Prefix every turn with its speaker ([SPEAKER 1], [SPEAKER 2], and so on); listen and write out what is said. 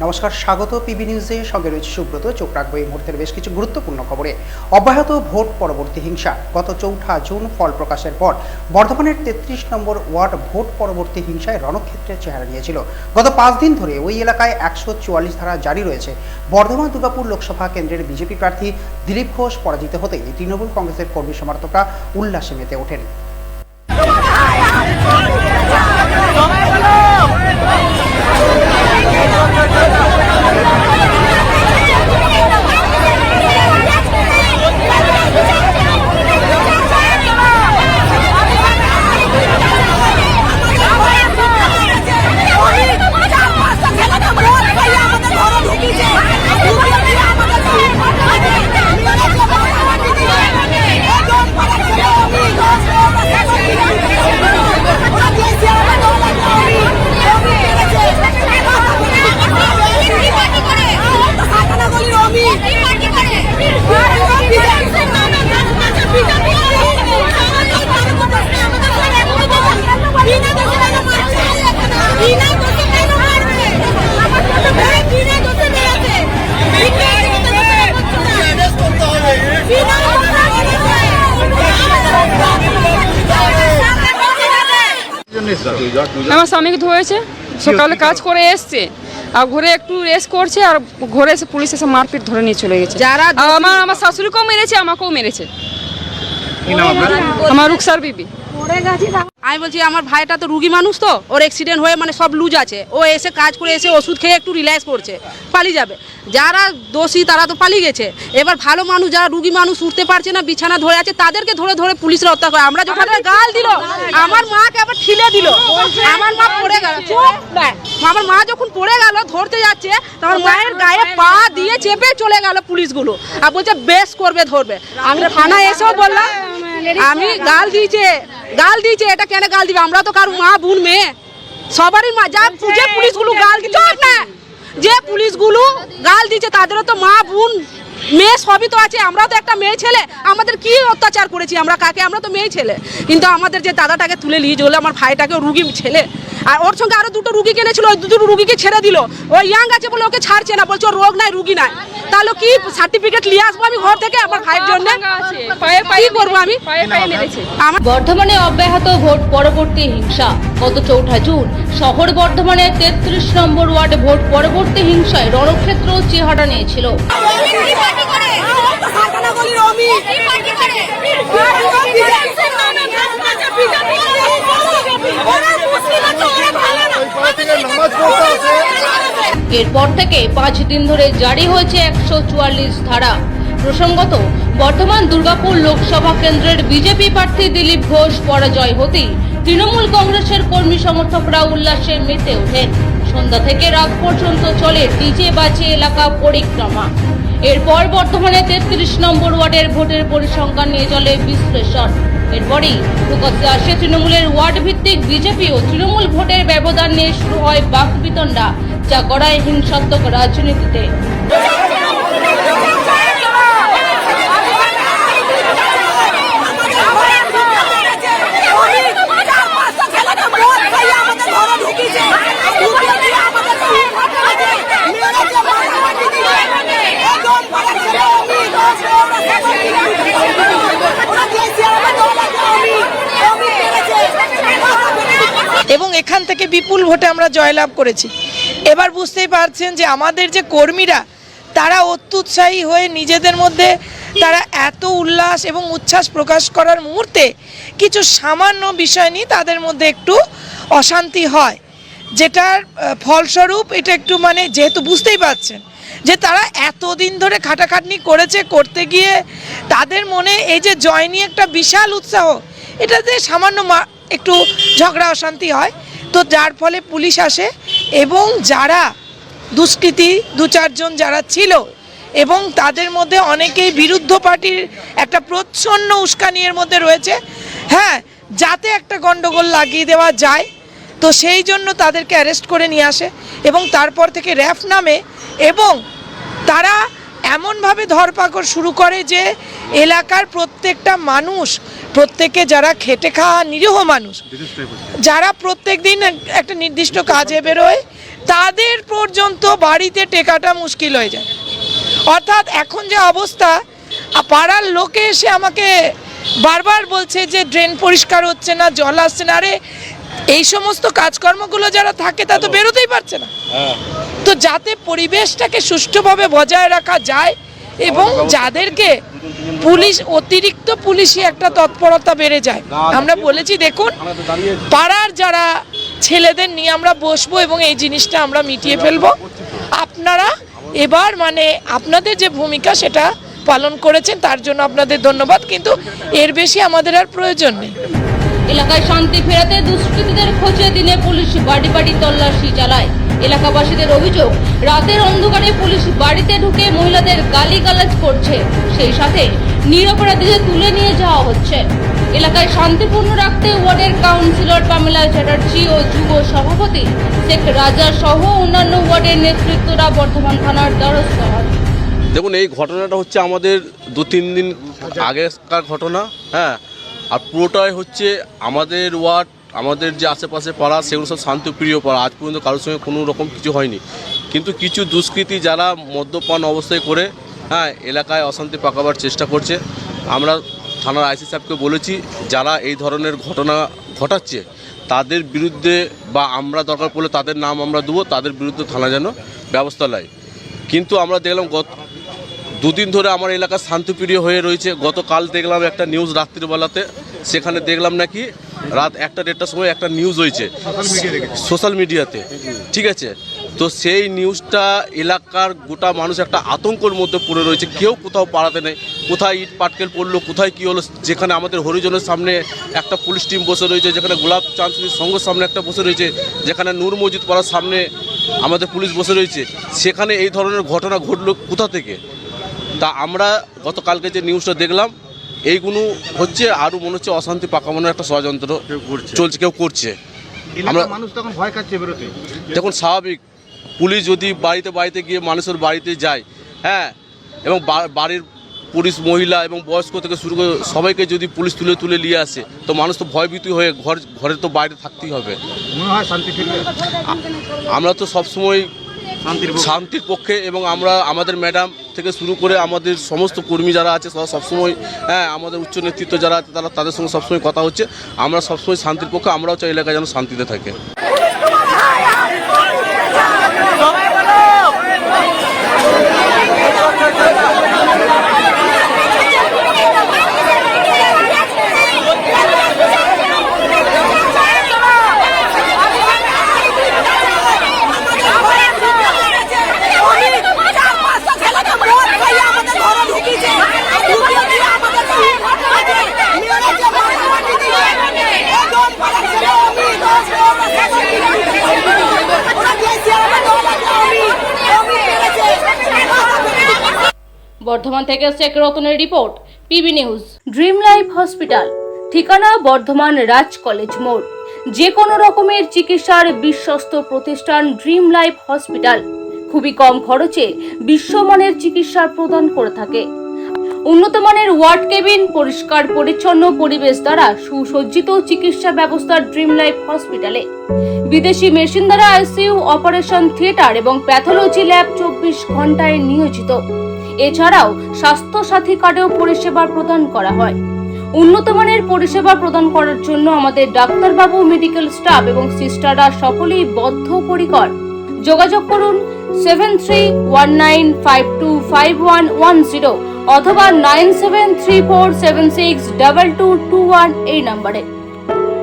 [SPEAKER 1] নমস্কার, স্বাগত পিবি নিউজে। সঙ্গে রয়েছে সুব্রত। চোখ রাখবো এই মুহূর্তের বেশ কিছু গুরুত্বপূর্ণ খবরে। অব্যাহত ভোট পরবর্তী হিংসা। গত ৪ জুন ফল প্রকাশের পর বর্ধমানের ৩৩ নম্বর ওয়ার্ড ভোট পরবর্তী হিংসায় রণক্ষেত্রের চেহারা নিয়েছিল। গত ৫ দিন ধরে ওই এলাকায় ১৪৪ ধারা জারি রয়েছে। বর্ধমান দুর্গাপুর লোকসভা কেন্দ্রের বিজেপি প্রার্থী দিলীপ ঘোষ পরাজিত হতেই তৃণমূল কংগ্রেসের কর্মী সমর্থকরা উল্লাসে মেতে ওঠেন।
[SPEAKER 2] আমার স্বামীকে ধরেছে, সকালে কাজ করে এসছে আর ঘরে একটু রেস্ট করছে আর ঘরে এসে পুলিশ এসে মারপিট ধরে নিয়ে চলে গেছে। যারা আমার শাশুড়িকেও মেরেছে, আমাকেও মেরেছে। আমার রুকসার বিবি।
[SPEAKER 3] আমি বলছি আমার ভাইটা তো রুগী মানুষ, তো ওর অ্যাক্সিডেন্ট হয়ে মানে সব লুজ আছে, ও এসে কাজ করে এসে ওষুধ খেয়ে একটু রিল্যাক্স করছে, পালিয়ে যাবে। যারা দোষী তারা তো পালিয়ে গেছে। এবার ভালো মানুষ যারা রুগী মানুষ উঠতে পারছে না, বিছানা ধরে আছে, তাদেরকে ধরে ধরে পুলিশরা হত্যা করে। আমরা যখন গাল দিল, আমার মাকে আবার ঠিলে দিল, আমার মা পড়ে গেল। আমার মা যখন পড়ে গেল ধরতে যাচ্ছে, তখন মায়ের গায়ে পা দিয়ে চেপে চলে গেল পুলিশগুলো, আর বলছে বেশ করবে, ধরবে। আমি থানায় এসেও বললাম, আমি গাল দিয়েছে, এটা কেন গাল দিবে? আমরা তো কারো মা বোন মেয়ে, সবারই মা। যা যে পুলিশগুলো গাল দিচ্ছে না, যে পুলিশগুলো গাল দিচ্ছে তাদেরও তো মা বোন মেয়ে সবই তো আছে। আমরা তো একটা মেয়ে ছেলে, আমাদের কি অত্যাচার করেছি আমরা কাকে? আমরা তো মেয়ে ছেলে। কিন্তু আমাদের যে দাদাটাকে তুলে নিয়ে চলে, আমার ভাইটাকে রুগী ছেলে, আর ওর সঙ্গে আরো দুটো রুগী কিনেছিল, ওই দুটো রুগীকে ছেড়ে দিল। ও ইয়াং আছে বলে ওকে ছাড়ছে না, বলছে রোগ নাই রুগী নাই। তাহলে কি সার্টিফিকেট নিয়ে আসবো আমি ঘর থেকে আমার ভাইয়ের জন্য? কি করবো আমি?
[SPEAKER 4] বর্ধমানে অব্যাহত ভোট পরবর্তী হিংসা। গত ৪ জুন শহর বর্ধমানের ৩৩ নম্বর ওয়ার্ডে ভোট পরবর্তী হিংসায় রণক্ষেত্র চেহারা নিয়েছিল। এরপর থেকে ৫ দিন ধরে জারি হয়েছে ১৪৪ ধারা। প্রসঙ্গত, বর্ধমান দুর্গাপুর লোকসভা কেন্দ্রের বিজেপি প্রার্থী দিলীপ ঘোষ পরাজয় হতেই তৃণমূল কংগ্রেসের কর্মী সমর্থকরা উল্লাসে মেতে ওঠেন। সন্ধ্যা থেকে রাত পর্যন্ত চলে ডিজে বাজে এলাকা পরিক্রমা। এরপর বর্তমানে ৩৩ নম্বর ওয়ার্ডের ভোটের পরিসংখ্যান নিয়ে চলে বিশ্লেষণ। এরপরই প্রকাশ্যে আসে তৃণমূলের ওয়ার্ড ভিত্তিক বিজেপি ও তৃণমূল ভোটের ব্যবধান নিয়ে শুরু হয় বাকবিতণ্ডা, যা গড়ায় হিংসাত্মক রাজনীতিতে।
[SPEAKER 5] এবং এখান থেকে বিপুল ভোটে আমরা জয়লাভ করেছি। এবার বুঝতেই পারছেন যে আমাদের যে কর্মীরা, তারা অত্যুৎসাহী হয়ে নিজেদের মধ্যে তারা এত উল্লাস এবং উচ্ছ্বাস প্রকাশ করার মুহূর্তে কিছু সামান্য বিষয় নিয়ে তাদের মধ্যে একটু অশান্তি হয়, যেটার ফলস্বরূপ এটা একটু মানে যেহেতু বুঝতেই পারছেন যে তারা এতদিন ধরে খাটাখাটনি করেছে, করতে গিয়ে তাদের মনে এই যে জয় নিয়ে একটা বিশাল উৎসাহ, এটাতে সামান্য একটু ঝগড়া অশান্তি হয়। তো যার ফলে পুলিশ আসে এবং যারা দুষ্কৃতী ২-৪ জন যারা ছিল এবং তাদের মধ্যে অনেকেই বিরুদ্ধ পার্টির একটা প্রচ্ছন্ন উস্কানির মধ্যে রয়েছে, হ্যাঁ, যাতে একটা গন্ডগোল লাগিয়ে দেওয়া যায়, তো সেই জন্য তাদেরকে অ্যারেস্ট করে নিয়ে আসে এবং তারপর থেকে র্যাফ নামে এবং তারা এমনভাবে ধরপাকড় শুরু করে যে এলাকার প্রত্যেকটা মানুষ, প্রত্যেকে যারা খেটে খাওয়া নিরীহ মানুষ, যারা প্রত্যেক দিন একটা নির্দিষ্ট কাজে বেরোয়, তাদের পর্যন্ত বাড়িতে টেকাটা মুশকিল হয়ে যায়। অর্থাৎ এখন যে অবস্থা, পাড়ার লোকে এসে আমাকে বারবার বলছে যে ড্রেন পরিষ্কার হচ্ছে না, জল আসছে না। আরে এই সমস্ত কাজকর্মগুলো যারা থাকে তা তো বেরোতেই পারছে না। তো যাতে পরিবেশটাকে সুষ্ঠুভাবে বজায় রাখা যায় এবং যাদেরকে পুলিশ, অতিরিক্ত পুলিশি একটা তৎপরতা বেড়ে যায়, আমরা বলেছি দেখুন পাড়ার যারা ছেলেদের নিয়ে আমরা বসবো এবং এই জিনিসটা আমরা মিটিয়ে ফেলবো। আপনারা এবার মানে আপনাদের যে ভূমিকা সেটা পালন করেছেন, তার জন্য আপনাদের ধন্যবাদ, কিন্তু এর বেশি আমাদের আর প্রয়োজন নেই।
[SPEAKER 4] এলাকায় শান্তি ফেরাতে দুষ্কৃতীদের খোঁজে দিনে পুলিশ বাড়ি বাড়ি তল্লাশি চালায়। এলাকাবাসীদের অভিযোগ, রাতের অন্ধকারে পুলিশ বাড়িতে ঢুকে মহিলাদের গালিগালাজ করছে, সেই সাথে নিরপরাধীদের তুলে নিয়ে যাওয়া হচ্ছে। এলাকায় শান্তিপূর্ণ রাখতে ওয়ার্ডের কাউন্সিলর পামেলা চ্যাটার্জি ও যুব সভাপতি শেখ রাজা সহ অন্যান্য ওয়ার্ডের নেতৃত্বরা বর্ধমান থানার দ্বারস্থ হন।
[SPEAKER 6] দেখুন, এই ঘটনাটা হচ্ছে আমাদের 2-3 দিন আগেকার ঘটনা। হ্যাঁ, আর পুরোটাই হচ্ছে আমাদের ওয়ার্ড, আমাদের যে আশেপাশে পাড়া সেগুলো সব শান্তিপ্রিয় পাড়া। আজ পর্যন্ত কারোর সঙ্গে কোনো রকম কিছু হয়নি, কিন্তু কিছু দুষ্কৃতী যারা মদ্যপান অবস্থায় করে এলাকায় অশান্তি পাকাবার চেষ্টা করছে। আমরা থানার আইসি সাহেবকে বলেছি যারা এই ধরনের ঘটনা ঘটাচ্ছে তাদের বিরুদ্ধে, বা আমরা দরকার পড়লে তাদের নাম আমরা দেবো, তাদের বিরুদ্ধে থানা যেন ব্যবস্থা নেয়। কিন্তু আমরা দেখলাম গত 2 দিন ধরে আমার এলাকা শান্তিপ্রিয় হয়ে রয়েছে। গতকাল দেখলাম একটা নিউজ রাত্রিবেলাতে, সেখানে দেখলাম নাকি রাত 1টা-1:30টার সময় একটা নিউজ হয়েছে সোশ্যাল মিডিয়াতে, ঠিক আছে? তো সেই নিউজটা এলাকার গোটা মানুষ একটা আতঙ্কের মধ্যে পড়ে রয়েছে। কেউ কোথাও পাড়াতে নেই, কোথায় ইট পাটকেল পড়লো, কোথায় কী হলো। যেখানে আমাদের হরিজনের সামনে একটা পুলিশ টিম বসে রয়েছে, যেখানে গোলাপ চাঁদনির সঙ্গের সামনে একটা বসে রয়েছে, যেখানে নূর মসজিদ পাড়ার সামনে আমাদের পুলিশ বসে রয়েছে, সেখানে এই ধরনের ঘটনা ঘটলো কোথা থেকে? তা আমরা গতকালকে যে নিউজটা দেখলাম, এইগুলো হচ্ছে আরও মনে হচ্ছে অশান্তি পাকানোর একটা ষড়যন্ত্র চলছে, কেউ করছে। আমরা
[SPEAKER 7] মানুষ তখন ভয় খাচ্ছে বেরোতে।
[SPEAKER 6] দেখুন, স্বাভাবিক, পুলিশ যদি বাড়িতে গিয়ে মানুষের বাড়িতে যায়, হ্যাঁ, এবং বাড়ির পুরুষ, মহিলা এবং বয়স্ক থেকে শুরু করে সবাইকে যদি পুলিশ তুলে নিয়ে আসে, তো মানুষ তো ভয়ভীতি হয়ে ঘরে তো বাইরে থাকতেই হবে।
[SPEAKER 7] মনে হয় শান্তি ফিরবে।
[SPEAKER 6] আমরা তো সবসময় শান্তির পক্ষে, এবং আমরা আমাদের ম্যাডাম থেকে শুরু করে আমাদের সমস্ত কর্মী যারা আছে তারা সবসময়, হ্যাঁ, আমাদের উচ্চ নেতৃত্ব যারা আছে তাদের সঙ্গে সবসময় কথা হচ্ছে। আমরা সবসময় শান্তির পক্ষে, আমরাও চাই এলাকায় যেন শান্তিতে থাকে।
[SPEAKER 4] বর্ধমান থেকে শেখ রতনের report, PB news. Dream life hospital, ঠিকানা বর্ধমান রাজ কলেজ মোড়। যে কোনো রকমের চিকিৎসার বিশ্বস্ত প্রতিষ্ঠান ড্রিম লাইফ হসপিটাল খুবই কম খরচে বিশ্বমানের চিকিৎসা প্রদান করে থাকে। উন্নত মানের ওয়ার্ড কেবিন, পরিষ্কার পরিচ্ছন্ন পরিবেশ দ্বারা সুসজ্জিত চিকিৎসা ব্যবস্থা ড্রিম লাইফ হসপিটালে। বিদেশি মেশিন দ্বারা আইসিইউ, অপারেশন থিয়েটার এবং প্যাথোলজি ল্যাব 24 ঘন্টায় নিয়োজিত। এছাড়াও স্বাস্থ্য সাথী কার্ডেও পরিষেবা প্রদান করা হয়। উন্নত মানের পরিষেবা প্রদান করার জন্য আমাদের ডাক্তারবাবু, মেডিকেল স্টাফ এবং সিস্টাররা সকলেই বদ্ধপরিকর। যোগাযোগ করুন 7319525110 অথবা 9734762221 এই নম্বরে।